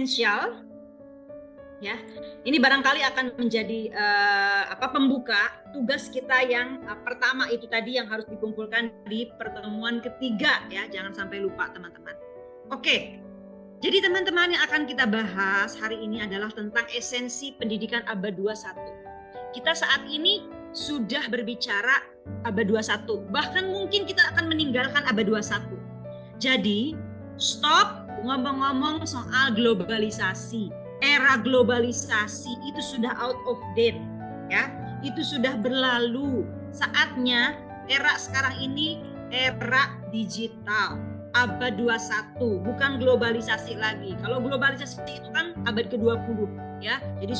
esensial. Ya, ini barangkali akan menjadi pembuka tugas kita yang pertama itu tadi yang harus dikumpulkan di pertemuan ketiga ya, jangan sampai lupa teman-teman. Oke, jadi teman-teman yang akan kita bahas hari ini adalah tentang esensi pendidikan abad 21. Kita saat ini sudah berbicara abad 21, bahkan mungkin kita akan meninggalkan abad 21. Jadi, stop ngomong-ngomong soal globalisasi. Era globalisasi itu sudah out of date ya, itu sudah berlalu. Saatnya era sekarang ini era digital, abad 21, bukan globalisasi lagi. Kalau globalisasi itu kan abad ke-20 ya, jadi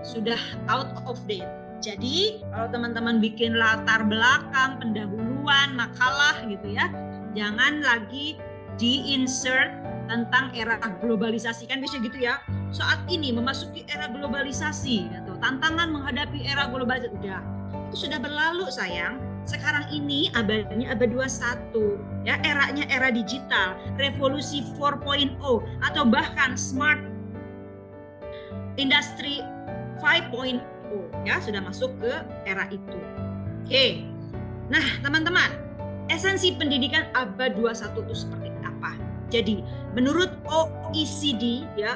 sudah out of date. Jadi kalau teman-teman bikin latar belakang, pendahuluan, makalah gitu ya, jangan lagi di-insert tentang era globalisasi, kan bisa gitu ya. Saat ini memasuki era globalisasi, gitu. Tantangan menghadapi era globalisasi itu sudah berlalu sayang. Sekarang ini abadnya abad 21, ya, eranya era digital, revolusi 4.0 atau bahkan smart industry 5.0 ya, sudah masuk ke era itu. Oke. Nah, teman-teman, esensi pendidikan abad 21 itu seperti apa? Jadi, menurut OECD ya,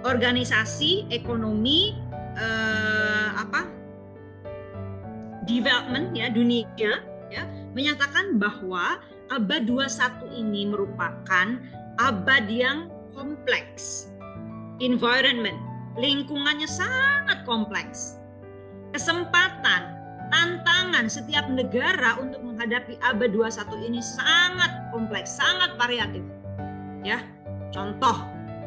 Organisasi Ekonomi Development ya, dunia ya, menyatakan bahwa abad 21 ini merupakan abad yang kompleks. Environment, lingkungannya sangat kompleks. Kesempatan, tantangan setiap negara untuk menghadapi abad 21 ini sangat kompleks, sangat variatif. Ya, contoh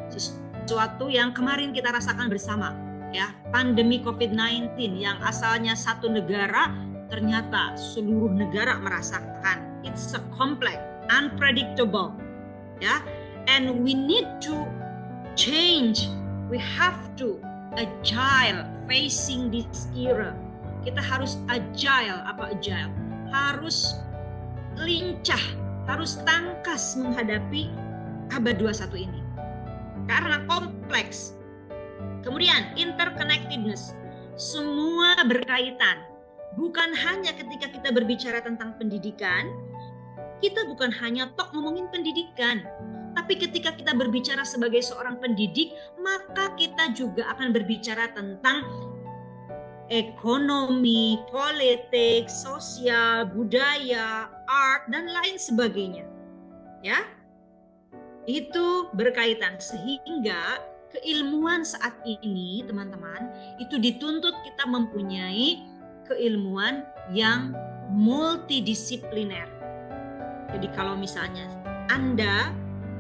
sesuatu yang kemarin kita rasakan bersama ya, pandemi COVID-19 yang asalnya satu negara ternyata seluruh negara merasakan. It's a complex, unpredictable ya, and we need to change. We have to agile facing this era. Kita harus agile, agile? Harus lincah, harus tangkas menghadapi abad 21 ini. Karena kompleks. Kemudian interconnectedness, semua berkaitan. Bukan hanya ketika kita berbicara tentang pendidikan, kita bukan hanya ngomongin pendidikan, tapi ketika kita berbicara sebagai seorang pendidik, maka kita juga akan berbicara tentang ekonomi, politik, sosial, budaya, art, dan lain sebagainya. Ya, itu berkaitan, sehingga keilmuan saat ini teman-teman itu dituntut kita mempunyai keilmuan yang multidisipliner. Jadi kalau misalnya Anda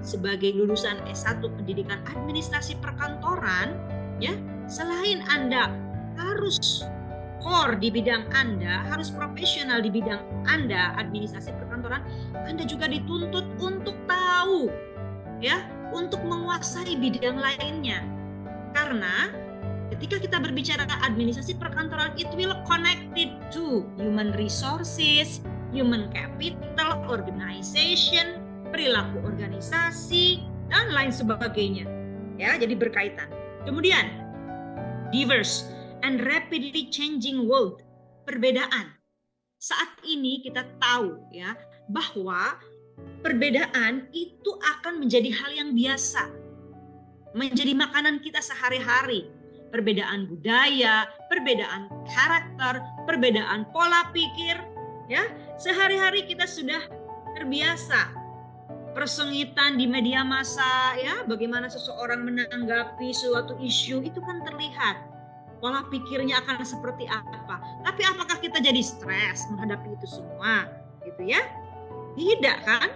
sebagai lulusan S1 pendidikan administrasi perkantoran ya, selain Anda harus core di bidang Anda, harus profesional di bidang Anda administrasi perkantoran, Anda juga dituntut untuk tahu ya, untuk menguasai bidang lainnya. Karena ketika kita berbicara administrasi perkantoran, it will connected to human resources, human capital, organization, perilaku organisasi, dan lain sebagainya. Ya, jadi berkaitan. Kemudian diverse and rapidly changing world, perbedaan. Saat ini kita tahu ya bahwa perbedaan itu akan menjadi hal yang biasa, menjadi makanan kita sehari-hari. Perbedaan budaya, perbedaan karakter, perbedaan pola pikir, ya, sehari-hari kita sudah terbiasa. Persengitan di media massa, ya, bagaimana seseorang menanggapi suatu isu itu kan terlihat. Pola pikirnya akan seperti apa? Tapi apakah kita jadi stres menghadapi itu semua, gitu ya? Tidak kan?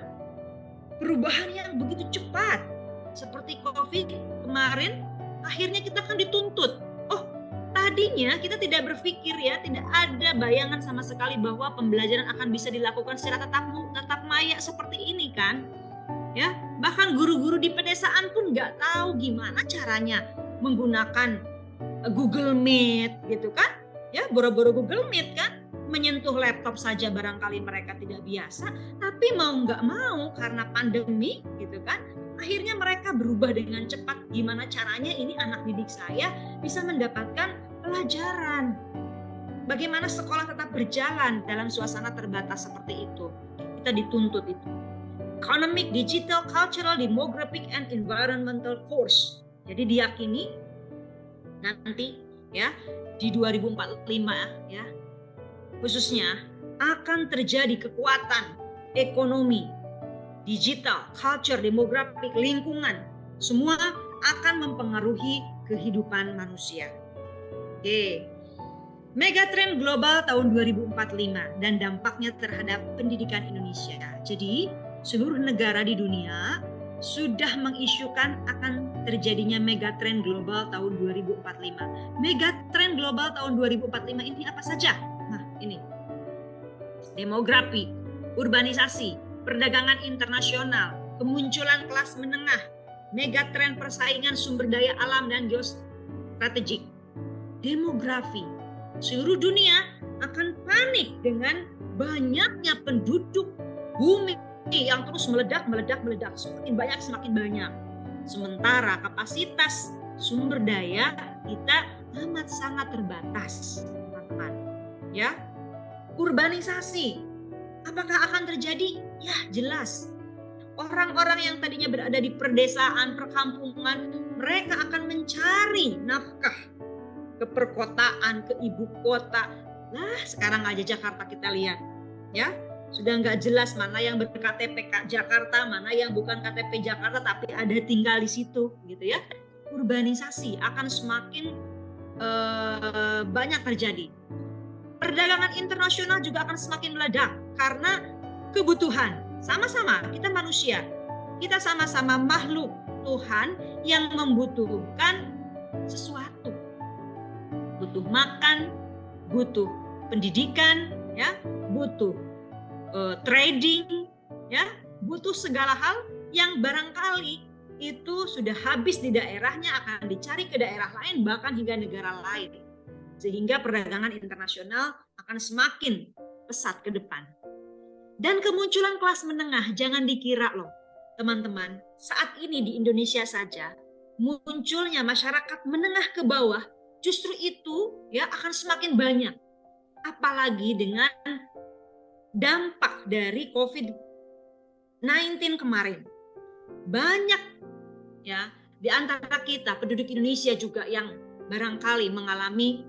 Perubahan yang begitu cepat seperti COVID kemarin, akhirnya kita kan dituntut. Oh, tadinya kita tidak berpikir ya, tidak ada bayangan sama sekali bahwa pembelajaran akan bisa dilakukan secara tatap maya seperti ini kan? Ya, bahkan guru-guru di pedesaan pun nggak tahu gimana caranya menggunakan Google Meet gitu kan? Ya, boro-boro Google Meet kan? Menyentuh laptop saja barangkali mereka tidak biasa, tapi mau nggak mau karena pandemi gitu kan, Akhirnya mereka berubah dengan cepat. Gimana caranya ini anak didik saya bisa mendapatkan pelajaran. Bagaimana sekolah tetap berjalan dalam suasana terbatas seperti itu. Kita dituntut itu. Economic, digital, cultural, demographic, and environmental force. Jadi diyakini nanti ya di 2045 ya khususnya akan terjadi kekuatan ekonomi, digital, culture, demographic, lingkungan, semua akan mempengaruhi kehidupan manusia. Oke. Megatrend global tahun 2045 dan dampaknya terhadap pendidikan Indonesia. Jadi, seluruh negara di dunia sudah mengisukan akan terjadinya megatrend global tahun 2045. Megatrend global tahun 2045 ini apa saja? Nah, ini. Demografi, urbanisasi, perdagangan internasional, kemunculan kelas menengah, megatrend persaingan sumber daya alam dan geostrategik. Demografi, seluruh dunia akan panik dengan banyaknya penduduk bumi yang terus meledak, semakin banyak. Sementara kapasitas sumber daya kita amat sangat terbatas, teman-teman. Ya, urbanisasi, apakah akan terjadi? Ya, jelas. Orang-orang yang tadinya berada di perdesaan, perkampungan, mereka akan mencari nafkah ke perkotaan, ke ibu kota. Nah, sekarang aja Jakarta kita lihat, ya. Sudah nggak jelas mana yang berKTP Jakarta, mana yang bukan KTP Jakarta tapi ada tinggal di situ, gitu ya. Urbanisasi akan semakin banyak terjadi. Perdagangan internasional juga akan semakin meledak karena kebutuhan. Sama-sama kita manusia, kita sama-sama makhluk Tuhan yang membutuhkan sesuatu. Butuh makan, butuh pendidikan, ya, butuh trading, ya, butuh segala hal yang barangkali itu sudah habis di daerahnya akan dicari ke daerah lain bahkan hingga negara lain. Sehingga perdagangan internasional akan semakin pesat ke depan. Dan kemunculan kelas menengah, jangan dikira loh teman-teman, saat ini di Indonesia saja munculnya masyarakat menengah ke bawah justru itu ya akan semakin banyak. Apalagi dengan dampak dari COVID-19 kemarin. Banyak ya di antara kita penduduk Indonesia juga yang barangkali mengalami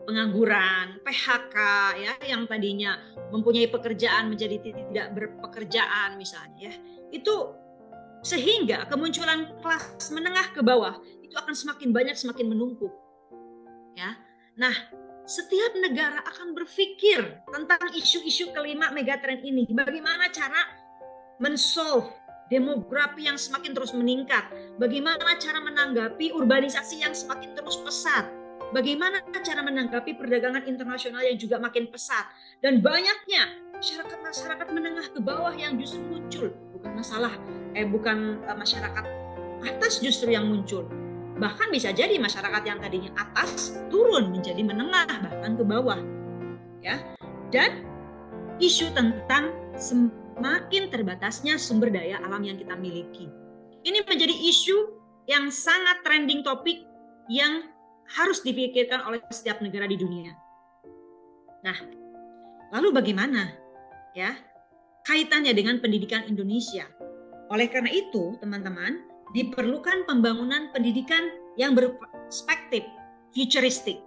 pengangguran, PHK ya, yang tadinya mempunyai pekerjaan menjadi tidak berpekerjaan misalnya ya. Itu sehingga kemunculan kelas menengah ke bawah itu akan semakin banyak, semakin menumpuk. Ya. Nah, setiap negara akan berpikir tentang isu-isu kelima megatrend ini. Bagaimana cara men-solve demografi yang semakin terus meningkat? Bagaimana cara menanggapi urbanisasi yang semakin terus pesat? Bagaimana cara menanggapi perdagangan internasional yang juga makin pesat? Dan banyaknya masyarakat menengah ke bawah yang justru muncul. Bukan masyarakat atas justru yang muncul. Bahkan bisa jadi masyarakat yang tadinya atas turun menjadi menengah bahkan ke bawah. Ya. Dan isu tentang semakin terbatasnya sumber daya alam yang kita miliki. Ini menjadi isu yang sangat trending topik yang harus dipikirkan oleh setiap negara di dunia. Nah, lalu bagaimana ya kaitannya dengan pendidikan Indonesia? Oleh karena itu, teman-teman, diperlukan pembangunan pendidikan yang berperspektif futuristik.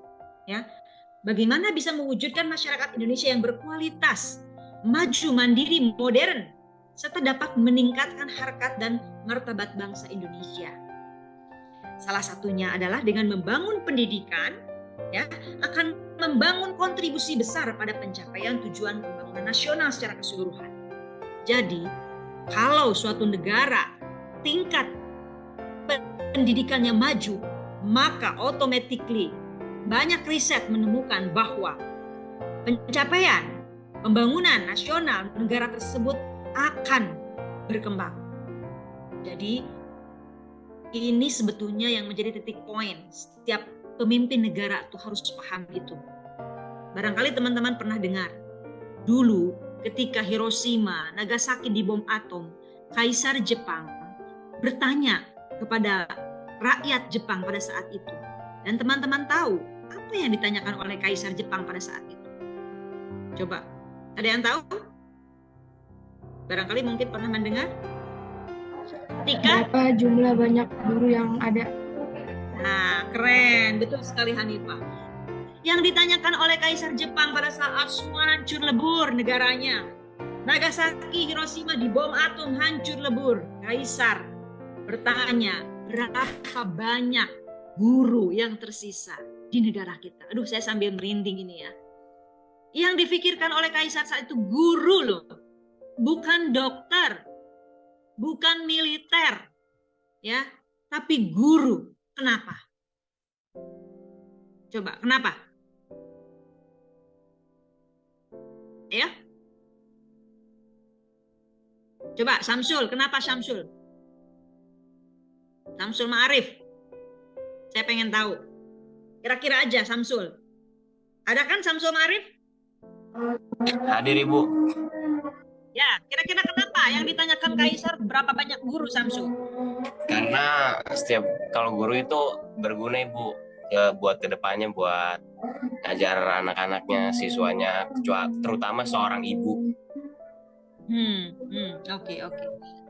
Ya, bagaimana bisa mewujudkan masyarakat Indonesia yang berkualitas, maju, mandiri, modern, serta dapat meningkatkan harkat dan martabat bangsa Indonesia. Salah satunya adalah dengan membangun pendidikan, ya, akan membangun kontribusi besar pada pencapaian tujuan pembangunan nasional secara keseluruhan. Jadi, kalau suatu negara tingkat pendidikannya maju, maka automatically banyak riset menemukan bahwa pencapaian pembangunan nasional negara tersebut akan berkembang. Jadi ini sebetulnya yang menjadi titik poin setiap pemimpin negara itu harus paham itu. Barangkali teman-teman pernah dengar dulu ketika Hiroshima, Nagasaki dibom atom, Kaisar Jepang bertanya kepada rakyat Jepang pada saat itu. Dan teman-teman tahu apa yang ditanyakan oleh Kaisar Jepang pada saat itu? Coba, ada yang tahu? Barangkali mungkin pernah mendengar? Berapa jumlah banyak guru yang ada? Nah, keren. Betul sekali Hanifah. Yang ditanyakan oleh Kaisar Jepang pada saat semua hancur lebur negaranya. Nagasaki, Hiroshima dibom atom, hancur lebur. Kaisar bertanya, berapa banyak guru yang tersisa di negara kita? Aduh, saya sambil merinding ini ya. Yang difikirkan oleh Kaisar saat itu guru loh. Bukan dokter, bukan militer, ya, tapi guru. Kenapa? Coba, kenapa? Ya? Coba, Samsul, kenapa Samsul? Samsul Ma'arif. Saya pengen tahu. Kira-kira aja Samsul. Ada kan Samsul Ma'arif? Hadir Ibu. Ya, kira-kira kenapa yang ditanyakan Kaisar berapa banyak guru Samsul? Karena setiap kalau guru itu berguna Ibu, ya, buat kedepannya, buat ngajar anak-anaknya, siswanya, terutama seorang ibu. Oke.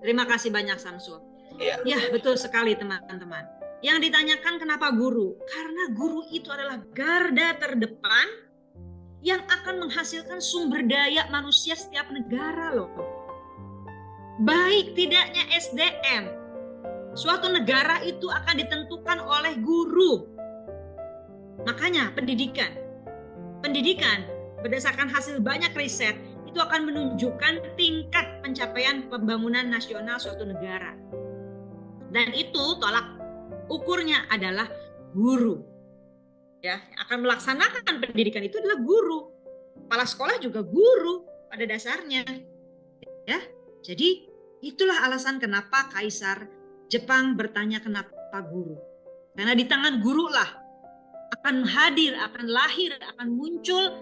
Terima kasih banyak Samsul. Ya. Ya, betul sekali teman-teman. Yang ditanyakan kenapa guru? Karena guru itu adalah garda terdepan yang akan menghasilkan sumber daya manusia setiap negara loh. Baik tidaknya SDM, suatu negara itu akan ditentukan oleh guru. Makanya pendidikan berdasarkan hasil banyak riset itu akan menunjukkan tingkat pencapaian pembangunan nasional suatu negara. Dan itu tolak ukurnya adalah guru. Ya, akan melaksanakan pendidikan itu adalah guru. Kepala sekolah juga guru pada dasarnya. Ya. Jadi itulah alasan kenapa Kaisar Jepang bertanya kenapa guru. Karena di tangan guru lah akan hadir, akan lahir, akan muncul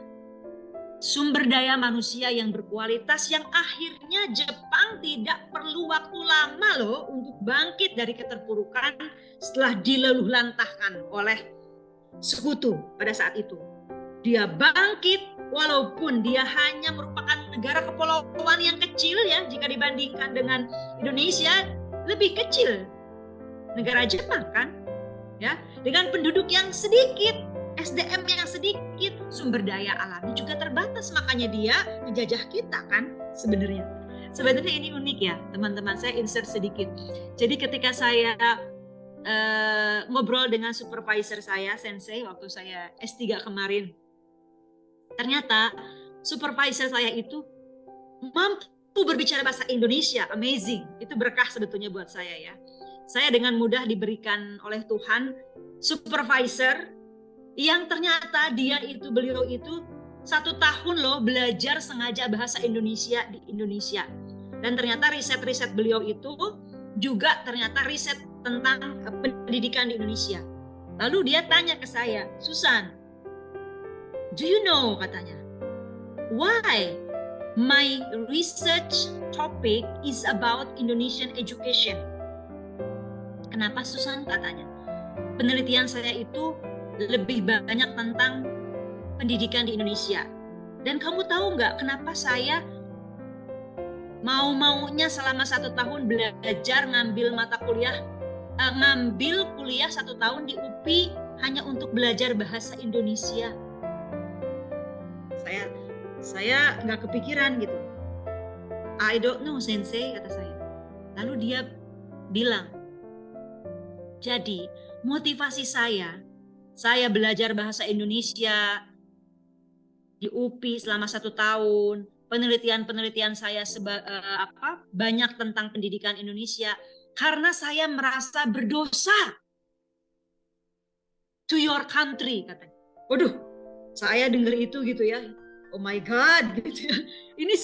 sumber daya manusia yang berkualitas yang akhirnya Jepang tidak perlu waktu lama loh untuk bangkit dari keterpurukan setelah diluluhlantahkan oleh sekutu pada saat itu. Dia bangkit walaupun dia hanya merupakan negara kepulauan yang kecil ya, jika dibandingkan dengan Indonesia lebih kecil negara Jepang kan ya, dengan penduduk yang sedikit, SDM yang sedikit, sumber daya alamnya juga terbatas, makanya dia menjajah kita kan sebenarnya. Sebenarnya ini unik ya teman-teman, saya insert sedikit. Jadi ketika saya ngobrol dengan supervisor saya, sensei, waktu saya S3 kemarin, ternyata supervisor saya itu mampu berbicara bahasa Indonesia, amazing. Itu berkah sebetulnya buat saya ya. Saya dengan mudah diberikan oleh Tuhan supervisor yang ternyata beliau itu 1 tahun loh belajar sengaja bahasa Indonesia di Indonesia. Dan ternyata riset-riset beliau itu juga ternyata riset tentang pendidikan di Indonesia. Lalu dia tanya ke saya, Susan, do you know, katanya, why my research topic is about Indonesian education? Kenapa Susan, katanya, penelitian saya itu lebih banyak tentang pendidikan di Indonesia. Dan kamu tahu nggak kenapa saya mau-maunya selama 1 tahun belajar ngambil kuliah 1 tahun di UPI hanya untuk belajar bahasa Indonesia. Saya nggak kepikiran gitu. I don't know sensei, kata saya. Lalu dia bilang, jadi motivasi saya belajar bahasa Indonesia di UPI selama 1 tahun, penelitian saya banyak tentang pendidikan Indonesia, karena saya merasa berdosa to your country, katanya. Waduh, saya dengar itu gitu ya, oh my God, gitu ya. Ini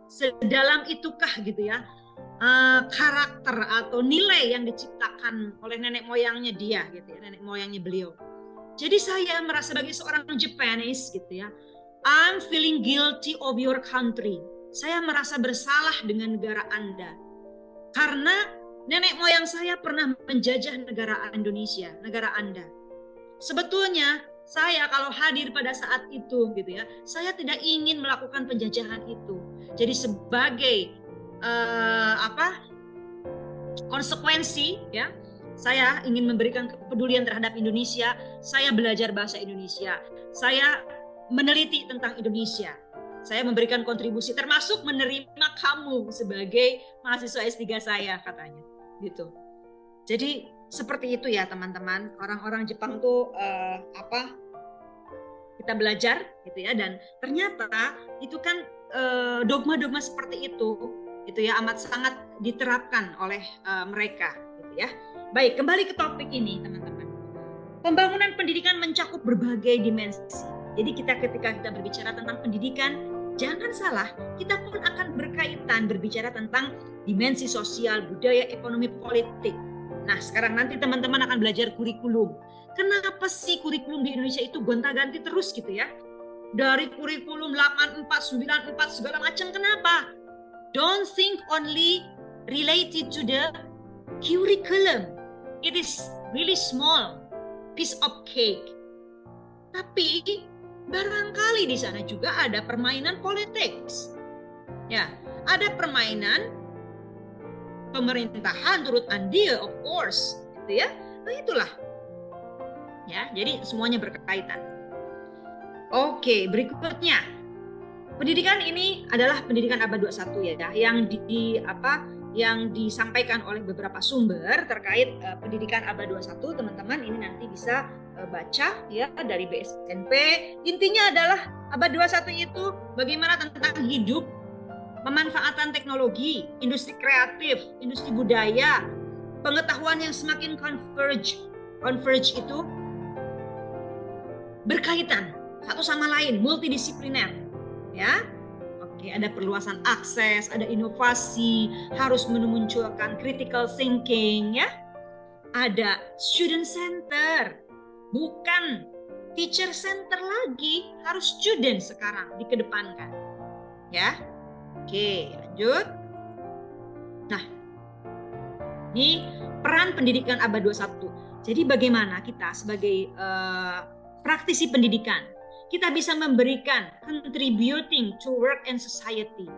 sedalam itukah gitu ya karakter atau nilai yang diciptakan oleh nenek moyangnya dia gitu ya, nenek moyangnya beliau. Jadi saya merasa sebagai seorang Japanese gitu ya, I'm feeling guilty of your country. Saya merasa bersalah dengan negara Anda. Karena nenek moyang saya pernah menjajah negara Indonesia, negara Anda. Sebetulnya saya kalau hadir pada saat itu gitu ya, saya tidak ingin melakukan penjajahan itu. Jadi sebagai konsekuensi ya, saya ingin memberikan kepedulian terhadap Indonesia. Saya belajar bahasa Indonesia, saya meneliti tentang Indonesia, saya memberikan kontribusi termasuk menerima kamu sebagai mahasiswa S3 saya katanya gitu. Jadi seperti itu ya teman-teman, orang-orang Jepang tuh kita belajar gitu ya, dan ternyata itu kan dogma-dogma seperti itu ya amat sangat diterapkan oleh mereka gitu ya. Baik, kembali ke topik ini teman-teman. Pembangunan pendidikan mencakup berbagai dimensi. Jadi ketika kita berbicara tentang pendidikan, jangan salah, kita pun akan berkaitan berbicara tentang dimensi sosial, budaya, ekonomi, politik. Nah, sekarang nanti teman-teman akan belajar kurikulum. Kenapa sih kurikulum di Indonesia itu gonta-ganti terus gitu ya? Dari kurikulum 84, 94 segala macam, kenapa? Don't think only related to the curriculum. It is really small piece of cake. Tapi barangkali di sana juga ada permainan politics. Ya, ada permainan pemerintahan turut andil, of course, gitu ya. Nah, itulah. Ya, jadi semuanya berkaitan. Oke, berikutnya. Pendidikan ini adalah pendidikan abad 21 ya, yang disampaikan oleh beberapa sumber terkait pendidikan abad 21, teman-teman ini nanti bisa baca ya dari BSNP. Intinya adalah abad 21 itu bagaimana tentang hidup, pemanfaatan teknologi, industri kreatif, industri budaya, pengetahuan yang semakin converge itu berkaitan satu sama lain, multidisipliner ya. Oke, ada perluasan akses, ada inovasi, harus memunculkan critical thinking ya. Ada student center, bukan teacher center lagi, harus student sekarang dikedepankan ya. Oke, lanjut. Nah, ini peran pendidikan abad 21. Jadi bagaimana kita sebagai praktisi pendidikan, kita bisa memberikan contributing to work and society.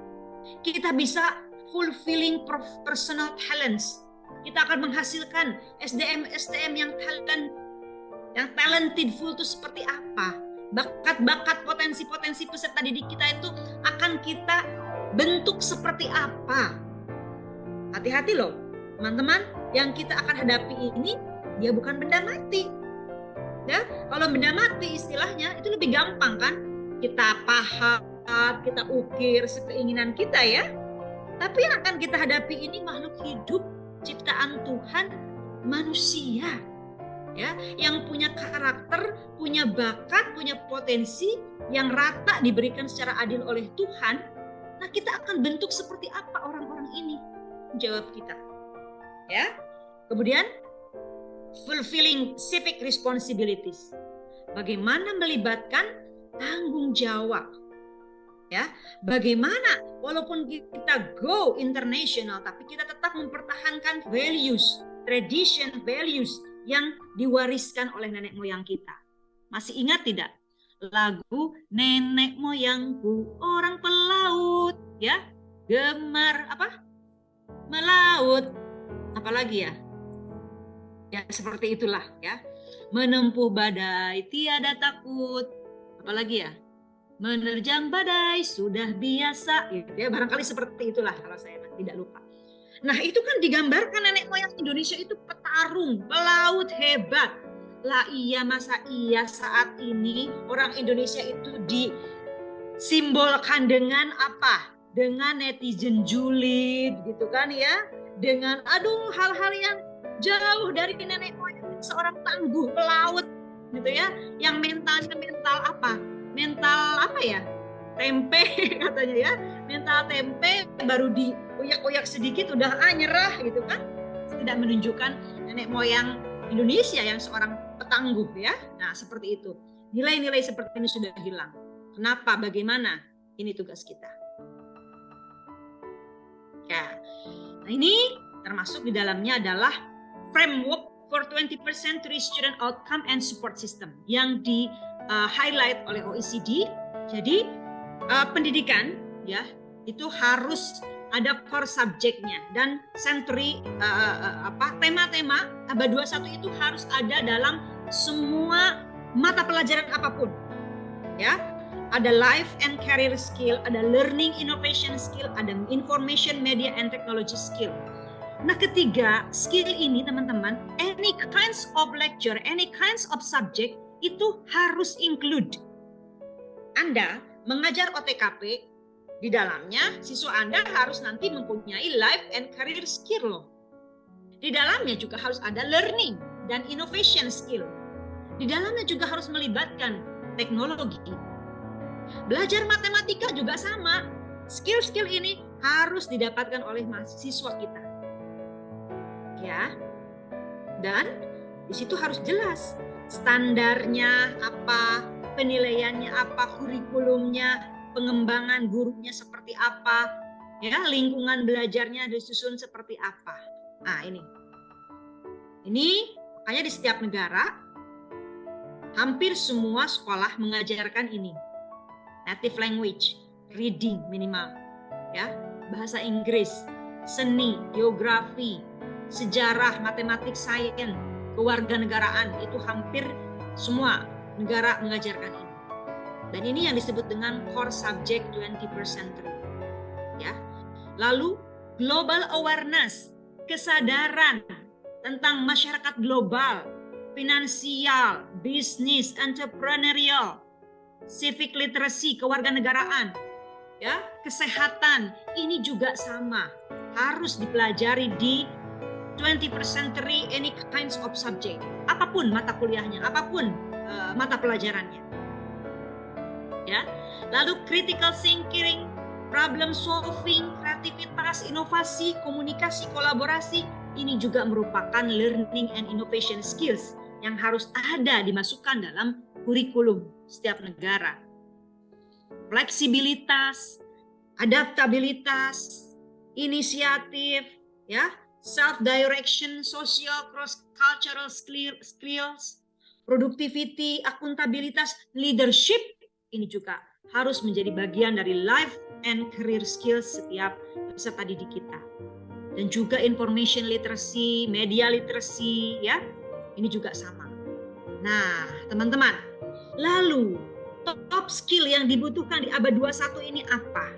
Kita bisa fulfilling personal talents. Kita akan menghasilkan SDM yang talentedful itu seperti apa? Bakat-bakat, potensi-potensi peserta didik kita itu akan kita bentuk seperti apa? Hati-hati loh, teman-teman. Yang kita akan hadapi ini dia bukan benda mati. Ya, kalau benda mati istilahnya itu lebih gampang kan? Kita pahat, kita ukir sekeinginan kita ya. Tapi yang akan kita hadapi ini makhluk hidup, ciptaan Tuhan, manusia. Ya, yang punya karakter, punya bakat, punya potensi yang rata diberikan secara adil oleh Tuhan. Nah, kita akan bentuk seperti apa orang-orang ini? Jawab kita. Ya. Kemudian fulfilling civic responsibilities. Bagaimana melibatkan tanggung jawab. Ya, bagaimana walaupun kita go international tapi kita tetap mempertahankan values, tradition values yang diwariskan oleh nenek moyang kita. Masih ingat tidak lagu Nenek Moyangku Orang Pelaut ya? Gemar apa? Melaut. Apalagi ya? Ya seperti itulah ya. Menempuh badai tiada takut. Apalagi ya? Menerjang badai sudah biasa. Ya barangkali seperti itulah kalau saya tidak lupa. Nah itu kan digambarkan nenek moyang Indonesia itu petarung, pelaut hebat. Lah iya masa iya saat ini orang Indonesia itu disimbolkan dengan apa? Dengan netizen julid gitu kan ya. Dengan hal-hal yang jauh dari nenek moyang seorang tangguh pelaut gitu ya. Yang mental apa? Mental apa ya? Tempe katanya ya. Mental tempe baru diuyak-uyak sedikit udah nyerah gitu kan. Tidak menunjukkan nenek moyang Indonesia yang seorang petangguh ya. Nah, seperti itu. Nilai-nilai seperti ini sudah hilang. Kenapa? Bagaimana? Ini tugas kita. Ya. Nah, ini termasuk di dalamnya adalah framework for 21st century student outcome and support system yang di highlight oleh OECD. Jadi pendidikan ya itu harus ada core subjeknya, dan tema-tema abad 21 itu harus ada dalam semua mata pelajaran apapun. Ya, ada life and career skill, ada learning innovation skill, ada information media and technology skill. Nah, ketiga skill ini teman-teman, any kinds of lecture, any kinds of subject itu harus include. Anda mengajar OTKP, di dalamnya siswa Anda harus nanti mempunyai life and career skill loh. Di dalamnya juga harus ada learning dan innovation skill. Di dalamnya juga harus melibatkan teknologi. Belajar matematika juga sama. Skill-skill ini harus didapatkan oleh mahasiswa kita. Ya. Dan di situ harus jelas standarnya apa, penilaiannya apa, kurikulumnya, pengembangan gurunya seperti apa, ya, lingkungan belajarnya disusun seperti apa. Nah, ini makanya di setiap negara hampir semua sekolah mengajarkan ini. Native language, reading minimal, ya, bahasa Inggris, seni, geografi, sejarah, matematik, sains, kewarganegaraan, itu hampir semua negara mengajarkan ini. Dan ini yang disebut dengan core subject 21st century. Ya. Lalu global awareness, kesadaran tentang masyarakat global, finansial, bisnis, entrepreneurial, civic literacy, kewarganegaraan, ya, kesehatan, ini juga sama, harus dipelajari di 21st century any kinds of subject, apapun mata kuliahnya, apapun mata pelajarannya. Ya. Lalu critical thinking, problem solving, kreativitas, inovasi, komunikasi, kolaborasi, ini juga merupakan learning and innovation skills yang harus ada dimasukkan dalam kurikulum setiap negara. Fleksibilitas, adaptabilitas, inisiatif, ya, self direction, social cross cultural skills, productivity, akuntabilitas, leadership, ini juga harus menjadi bagian dari life and career skills setiap peserta didik kita. Dan juga information literacy, media literacy, ya, ini juga sama. Nah, teman-teman, lalu top skill yang dibutuhkan di abad 21 ini apa?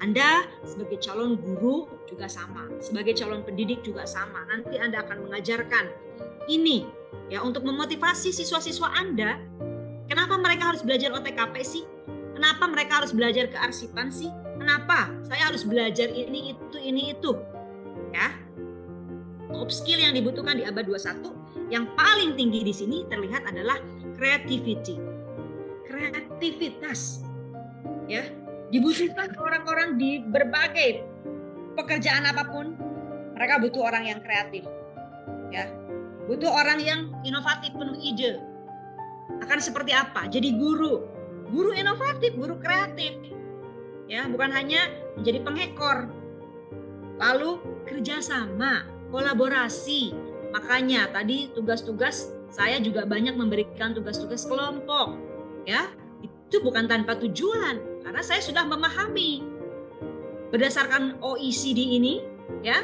Anda sebagai calon guru juga sama, sebagai calon pendidik juga sama. Nanti Anda akan mengajarkan ini ya untuk memotivasi siswa-siswa Anda. Kenapa mereka harus belajar OTKP sih? Kenapa mereka harus belajar kearsipan sih? Kenapa saya harus belajar ini itu? Ya. Top skill yang dibutuhkan di abad 21 yang paling tinggi di sini terlihat adalah creativity. Kreativitas. Ya, dibutuhkan orang-orang di berbagai pekerjaan apapun, mereka butuh orang yang kreatif. Ya. Butuh orang yang inovatif, penuh ide. Akan seperti apa? Jadi guru inovatif, guru kreatif. Ya, bukan hanya menjadi pengekor. Lalu kerjasama, kolaborasi. Makanya tadi tugas-tugas saya juga banyak memberikan tugas-tugas kelompok. Ya, itu bukan tanpa tujuan, karena saya sudah memahami berdasarkan OECD ini, ya,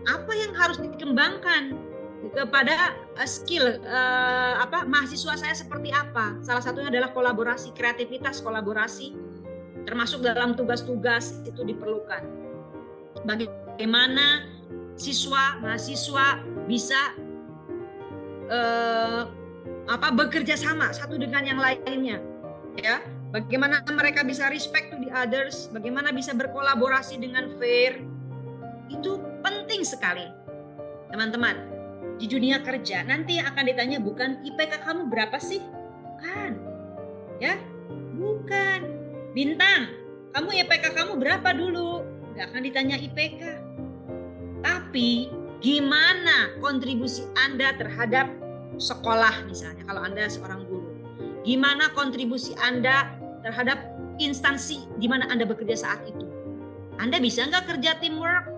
apa yang harus dikembangkan kepada skill mahasiswa saya seperti apa. Salah satunya adalah kolaborasi, kreativitas kolaborasi, termasuk dalam tugas-tugas itu diperlukan. Bagaimana mahasiswa bisa bekerja sama satu dengan yang lainnya, ya. Bagaimana mereka bisa respect to the others, bagaimana bisa berkolaborasi dengan fair. Itu penting sekali, teman-teman. Di dunia kerja nanti yang akan ditanya bukan IPK kamu berapa sih? Bukan. Ya? Bukan. Bintang, kamu IPK kamu berapa dulu? Nggak akan ditanya IPK. Tapi gimana kontribusi Anda terhadap sekolah misalnya kalau Anda seorang guru? Gimana kontribusi Anda terhadap instansi di mana Anda bekerja saat itu? Anda bisa nggak kerja teamwork?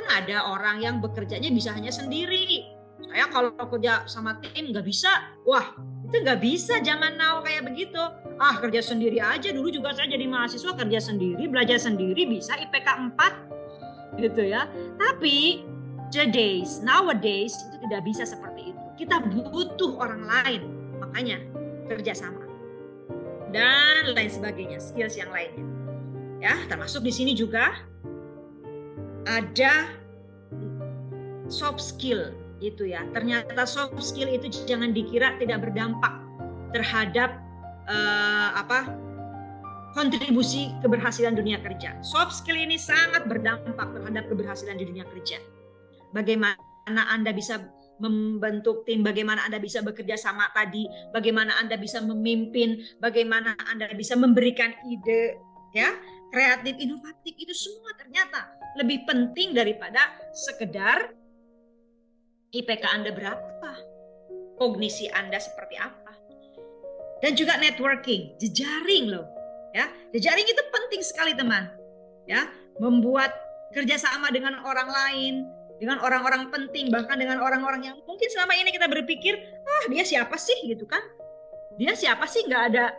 Kan ada orang yang bekerjanya bisa hanya sendiri. Saya kalau kerja sama tim nggak bisa. Wah, itu nggak bisa zaman now kayak begitu. Kerja sendiri aja. Dulu juga saya jadi mahasiswa kerja sendiri, belajar sendiri, bisa IPK 4 gitu ya. Tapi nowadays itu tidak bisa seperti itu. Kita butuh orang lain. Makanya kerjasama dan lain sebagainya, skills yang lainnya. Ya, termasuk di sini juga ada soft skill itu ya. Ternyata soft skill itu jangan dikira tidak berdampak terhadap kontribusi keberhasilan dunia kerja. Soft skill ini sangat berdampak terhadap keberhasilan di dunia kerja. Bagaimana Anda bisa membentuk tim, bagaimana Anda bisa bekerja sama tadi, bagaimana Anda bisa memimpin, bagaimana Anda bisa memberikan ide, ya, kreatif, inovatif, itu semua ternyata lebih penting daripada sekedar IPK Anda berapa, kognisi Anda seperti apa. Dan juga networking, jejaring loh, ya. Jejaring itu penting sekali teman, ya, membuat kerjasama dengan orang lain, dengan orang-orang penting, bahkan dengan orang-orang yang mungkin selama ini kita berpikir, dia siapa sih gitu kan? Dia siapa sih, nggak ada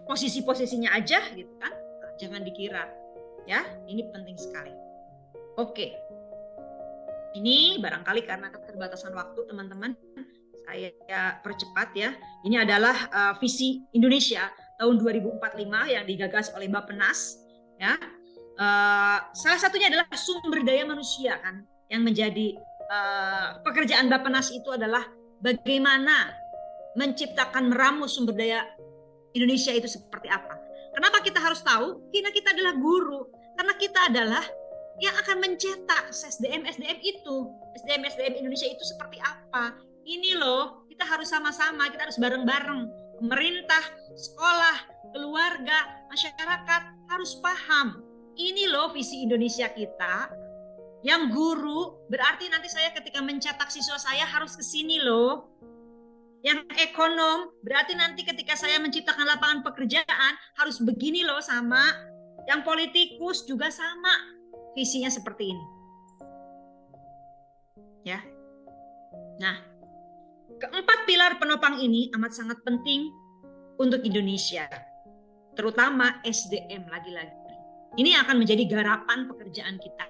posisi-posisinya aja gitu kan? Jangan dikira, ya, ini penting sekali. Oke, ini barangkali karena keterbatasan waktu teman-teman, saya percepat ya. Ini adalah visi Indonesia tahun 2045 yang digagas oleh Bappenas, ya. Salah satunya adalah sumber daya manusia kan. Yang menjadi pekerjaan Bappenas itu adalah bagaimana menciptakan, meramu sumber daya Indonesia itu seperti apa. Kenapa kita harus tahu? Karena kita adalah guru. Karena kita adalah yang akan mencetak SDM itu. SDM Indonesia itu seperti apa. Ini loh, kita harus sama-sama, kita harus bareng-bareng. Pemerintah, sekolah, keluarga, masyarakat harus paham. Ini loh visi Indonesia kita. Yang guru berarti nanti saya ketika mencetak siswa saya harus ke sini loh. Yang ekonom berarti nanti ketika saya menciptakan lapangan pekerjaan harus begini loh sama. Yang politikus juga sama. Visinya seperti ini. Ya. Nah, keempat pilar penopang ini amat sangat penting untuk Indonesia. Terutama SDM lagi-lagi. Ini akan menjadi garapan pekerjaan kita.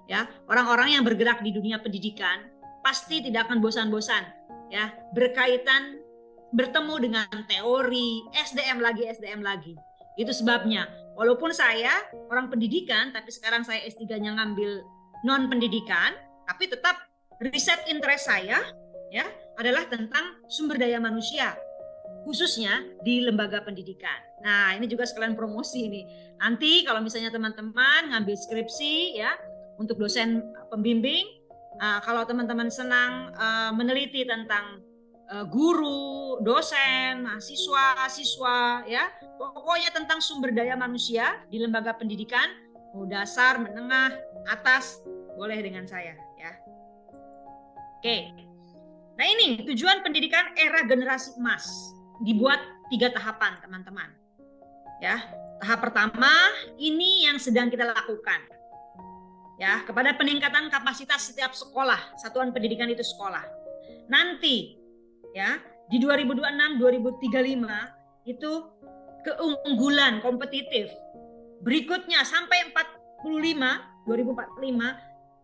Ya, orang-orang yang bergerak di dunia pendidikan pasti tidak akan bosan-bosan ya, berkaitan bertemu dengan teori, SDM lagi. Itu sebabnya walaupun saya orang pendidikan tapi sekarang saya S3-nya ngambil non pendidikan, tapi tetap riset interest saya ya adalah tentang sumber daya manusia, khususnya di lembaga pendidikan. Nah, ini juga sekalian promosi ini. Nanti kalau misalnya teman-teman ngambil skripsi ya untuk dosen pembimbing, kalau teman-teman senang meneliti tentang guru, dosen, mahasiswa, siswa, ya, pokoknya tentang sumber daya manusia di lembaga pendidikan, mau dasar, menengah, atas, boleh dengan saya, ya. Oke, nah ini tujuan pendidikan era generasi emas dibuat 3 tahapan, teman-teman. Ya, tahap pertama ini yang sedang kita lakukan. Ya, kepada peningkatan kapasitas setiap sekolah, satuan pendidikan itu sekolah. Nanti ya, di 2026-2035 itu keunggulan kompetitif. Berikutnya sampai 2045,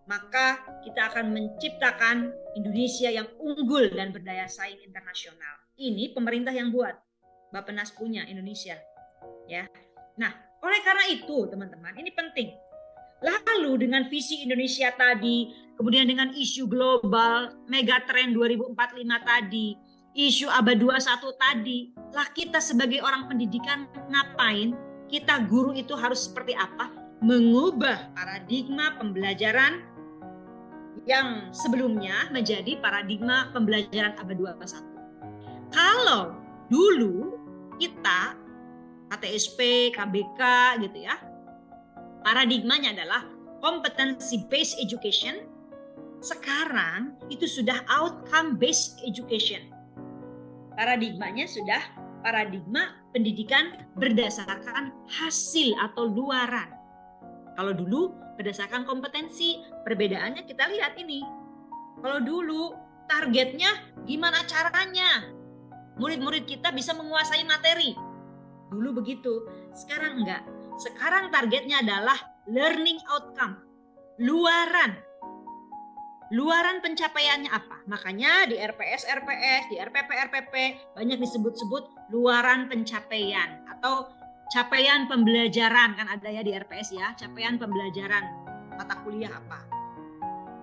maka kita akan menciptakan Indonesia yang unggul dan berdaya saing internasional. Ini pemerintah yang buat. Bappenas punya Indonesia. Ya. Nah, oleh karena itu, teman-teman, ini penting. Lalu dengan visi Indonesia tadi, kemudian dengan isu global, megatrend 2045 tadi, isu abad 21 tadi, lah kita sebagai orang pendidikan ngapain? Kita guru itu harus seperti apa? Mengubah paradigma pembelajaran yang sebelumnya menjadi paradigma pembelajaran abad 21. Kalau dulu kita KTSP, KBK gitu ya, paradigmanya adalah competency based education. Sekarang itu sudah outcome based education. Paradigmanya sudah paradigma pendidikan berdasarkan hasil atau luaran. Kalau dulu berdasarkan kompetensi, perbedaannya kita lihat ini. Kalau dulu targetnya gimana caranya murid-murid kita bisa menguasai materi. Dulu begitu, sekarang enggak. Sekarang targetnya adalah learning outcome. Luaran pencapaiannya apa? Makanya di RPS, di RPP banyak disebut-sebut luaran pencapaian atau capaian pembelajaran, kan ada ya di RPS ya, capaian pembelajaran mata kuliah apa.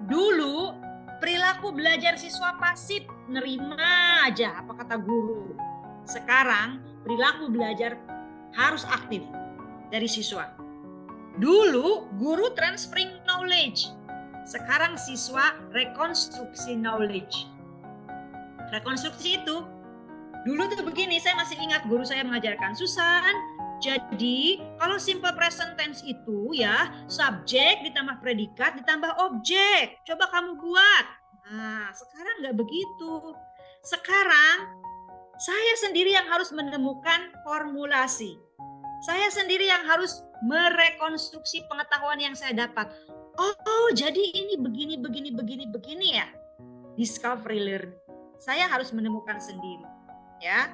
Dulu perilaku belajar siswa pasif, nerima aja apa kata guru. Sekarang perilaku belajar harus aktif dari siswa. Dulu guru transferring knowledge, sekarang siswa rekonstruksi knowledge. Rekonstruksi itu dulu tuh begini, saya masih ingat guru saya mengajarkan, Susan, jadi kalau simple present tense itu ya subjek ditambah predikat ditambah objek. Coba kamu buat. Nah, sekarang nggak begitu. Sekarang saya sendiri yang harus menemukan formulasi. Saya sendiri yang harus merekonstruksi pengetahuan yang saya dapat. Oh, jadi ini begini ya. Discovery learning. Saya harus menemukan sendiri. Ya.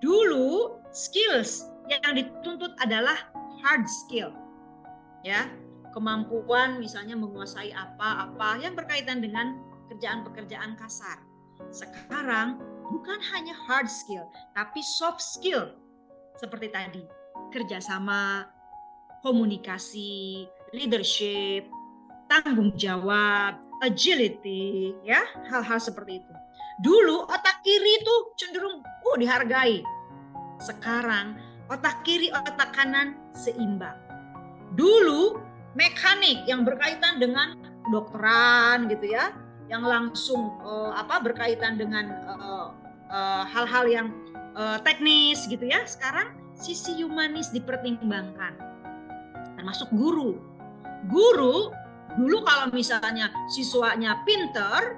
Dulu skills yang dituntut adalah hard skill. Ya. Kemampuan misalnya menguasai apa-apa yang berkaitan dengan pekerjaan-pekerjaan kasar. Sekarang bukan hanya hard skill, tapi soft skill. Seperti tadi, kerjasama, komunikasi, leadership, tanggung jawab, agility, ya, hal-hal seperti itu. Dulu otak kiri itu cenderung dihargai. Sekarang otak kiri, otak kanan seimbang. Dulu mekanik yang berkaitan dengan kedokteran gitu ya, yang langsung berkaitan dengan hal-hal yang teknis gitu ya. Sekarang sisi humanis dipertimbangkan. Termasuk guru. Guru dulu kalau misalnya siswanya pinter,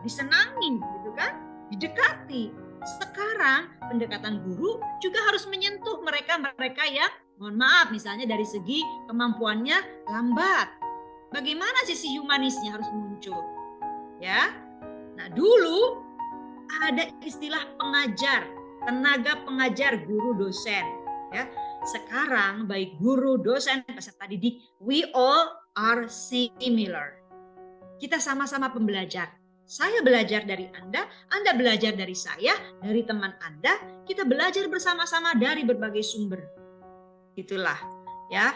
disenangin gitu kan, didekati. Sekarang pendekatan guru juga harus menyentuh mereka yang mohon maaf misalnya dari segi kemampuannya lambat. Bagaimana sisi humanisnya harus muncul? Ya. Nah, dulu ada istilah pengajar, tenaga pengajar, guru, dosen, ya. Sekarang baik guru, dosen, peserta didik, we all are similar. Kita sama-sama pembelajar. Saya belajar dari Anda belajar dari saya, dari teman Anda, kita belajar bersama-sama dari berbagai sumber. Itulah, ya.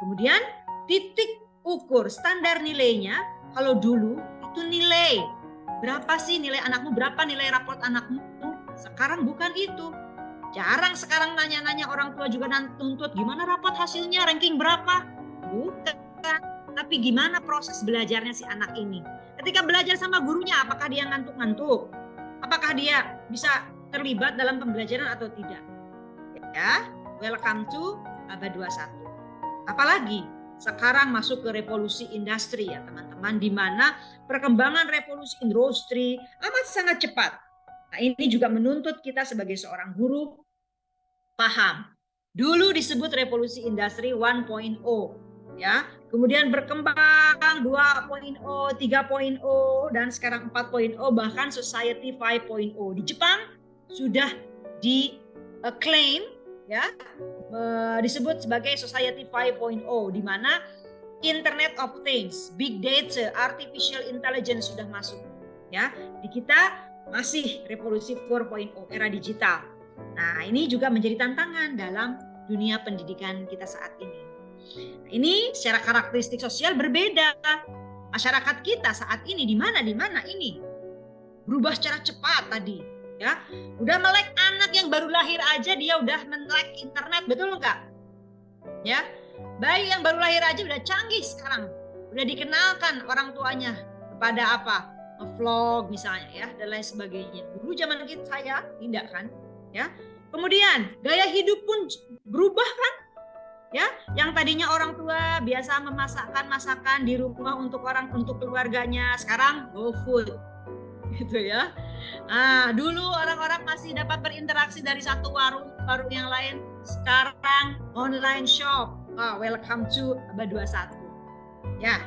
Kemudian titik ukur standar nilainya, kalau dulu itu nilai. Berapa sih nilai anakmu, berapa nilai raport anakmu? Sekarang bukan itu. Jarang sekarang nanya-nanya orang tua juga nuntut gimana raport hasilnya, ranking berapa? Bukan. Tapi gimana proses belajarnya si anak ini? Ketika belajar sama gurunya, apakah dia ngantuk-ngantuk? Apakah dia bisa terlibat dalam pembelajaran atau tidak? Ya, welcome to abad 21. Apalagi sekarang masuk ke revolusi industri ya teman-teman, di mana perkembangan revolusi industri amat sangat cepat. Nah, ini juga menuntut kita sebagai seorang guru paham. Dulu disebut revolusi industri 1.0 ya. Kemudian berkembang 2.0, 3.0 dan sekarang 4.0 bahkan society 5.0. Di Jepang sudah di-claim ya, disebut sebagai society 5.0 di mana Internet of Things, big data, artificial intelligence sudah masuk ya. Di kita masih revolusi 4.0 era digital. Nah, ini juga menjadi tantangan dalam dunia pendidikan kita saat ini. Ini secara karakteristik sosial berbeda. Masyarakat kita saat ini di mana ini berubah secara cepat tadi ya. Udah melek anak yang baru lahir aja dia udah melek internet, betul enggak? Ya. Bayi yang baru lahir aja udah canggih sekarang. Udah dikenalkan orang tuanya kepada apa? Vlog misalnya ya dan lain sebagainya. Dulu zaman kita saya tidak kan? Ya. Kemudian gaya hidup pun berubah kan? Ya, yang tadinya orang tua biasa memasakkan masakan di rumah untuk keluarganya, sekarang GoFood, gitu ya. Nah, dulu orang-orang masih dapat berinteraksi dari satu warung yang lain, sekarang online shop, welcome to abad 21. Ya,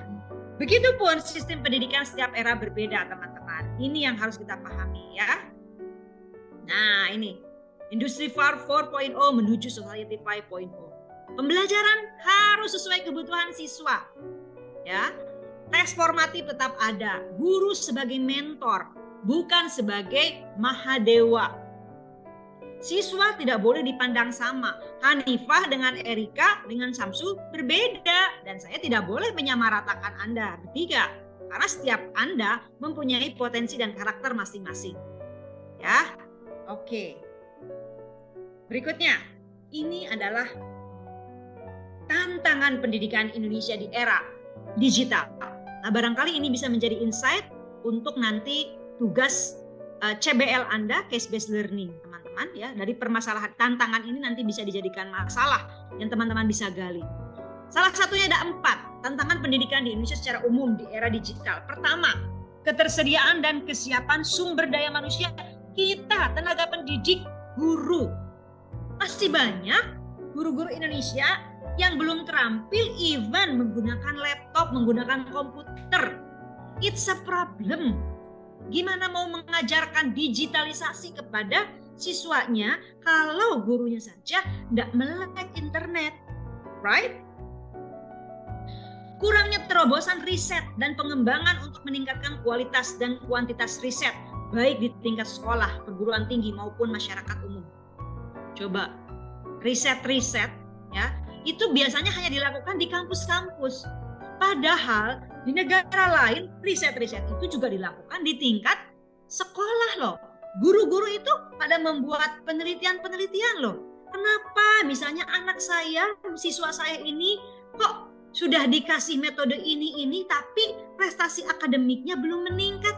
begitupun sistem pendidikan setiap era berbeda, teman-teman. Ini yang harus kita pahami ya. Nah, ini Industri 4.0 menuju Society 5.0. Pembelajaran harus sesuai kebutuhan siswa. Ya. Tes formatif tetap ada. Guru sebagai mentor, bukan sebagai mahadewa. Siswa tidak boleh dipandang sama. Hanifah dengan Erika dengan Samsul berbeda. Dan saya tidak boleh menyamaratakan Anda bertiga. Karena setiap Anda mempunyai potensi dan karakter masing-masing. Ya, oke. Berikutnya, ini adalah tantangan pendidikan Indonesia di era digital. Nah, barangkali ini bisa menjadi insight untuk nanti tugas CBL Anda, case based learning, teman-teman ya. Dari permasalahan tantangan ini nanti bisa dijadikan masalah yang teman-teman bisa gali. Salah satunya ada 4 tantangan pendidikan di Indonesia secara umum di era digital. Pertama, ketersediaan dan kesiapan sumber daya manusia kita, tenaga pendidik, guru. Masih banyak guru-guru Indonesia yang belum terampil even menggunakan laptop, menggunakan komputer. It's a problem. Gimana mau mengajarkan digitalisasi kepada siswanya kalau gurunya saja tidak melek internet, right? Kurangnya terobosan riset dan pengembangan untuk meningkatkan kualitas dan kuantitas riset, baik di tingkat sekolah, perguruan tinggi maupun masyarakat umum. Coba riset-riset ya, itu biasanya hanya dilakukan di kampus-kampus. Padahal di negara lain riset-riset itu juga dilakukan di tingkat sekolah loh. Guru-guru itu pada membuat penelitian-penelitian loh. Kenapa misalnya anak saya, siswa saya ini kok sudah dikasih metode ini tapi prestasi akademiknya belum meningkat?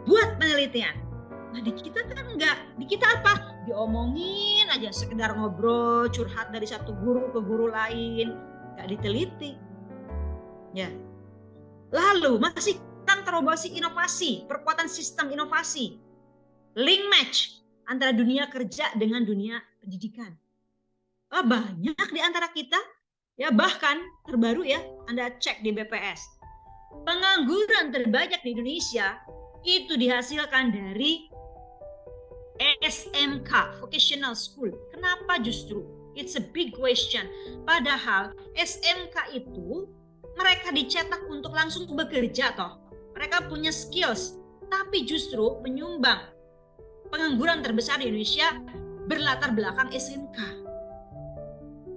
Buat penelitian. Nah di kita kan enggak. Di kita apa? Diomongin aja, sekedar ngobrol, curhat dari satu guru ke guru lain. Enggak diteliti. Ya. Lalu masih tentang terobosan inovasi, perkuatan sistem inovasi, link match antara dunia kerja dengan dunia pendidikan. Banyak di antara kita, ya bahkan terbaru ya, Anda cek di BPS, pengangguran terbanyak di Indonesia itu dihasilkan dari SMK, vocational school. Kenapa justru? It's a big question. Padahal SMK itu mereka dicetak untuk langsung bekerja toh. Mereka punya skills, tapi justru menyumbang pengangguran terbesar di Indonesia berlatar belakang SMK.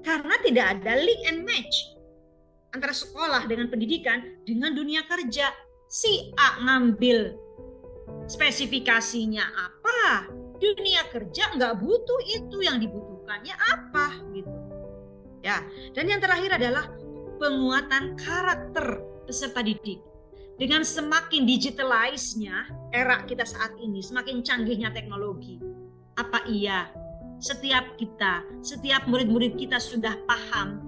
Karena tidak ada link and match antara sekolah dengan pendidikan dengan dunia kerja. Si A ngambil spesifikasinya apa, dunia kerja nggak butuh itu, yang dibutuhkannya apa gitu. Ya, dan yang terakhir adalah penguatan karakter peserta didik. Dengan semakin digitalize-nya era kita saat ini, semakin canggihnya teknologi. Apa iya setiap murid-murid kita sudah paham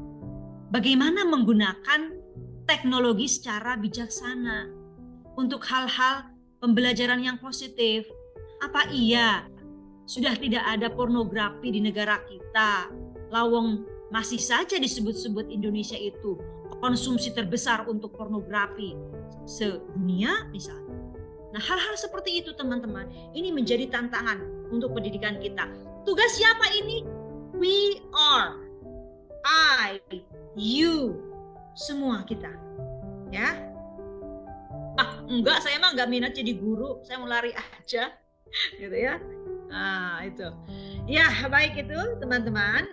bagaimana menggunakan teknologi secara bijaksana untuk hal-hal pembelajaran yang positif? Apa iya sudah tidak ada pornografi di negara kita? Lawang masih saja disebut-sebut Indonesia itu konsumsi terbesar untuk pornografi sedunia misalnya. Nah, hal-hal seperti itu teman-teman, ini menjadi tantangan untuk pendidikan kita. Tugas siapa ini? We are, I, you, semua kita. Ya. Enggak, saya mah enggak minat jadi guru, saya mau lari aja. Gitu ya. Nah, itu. Ya, baik itu teman-teman.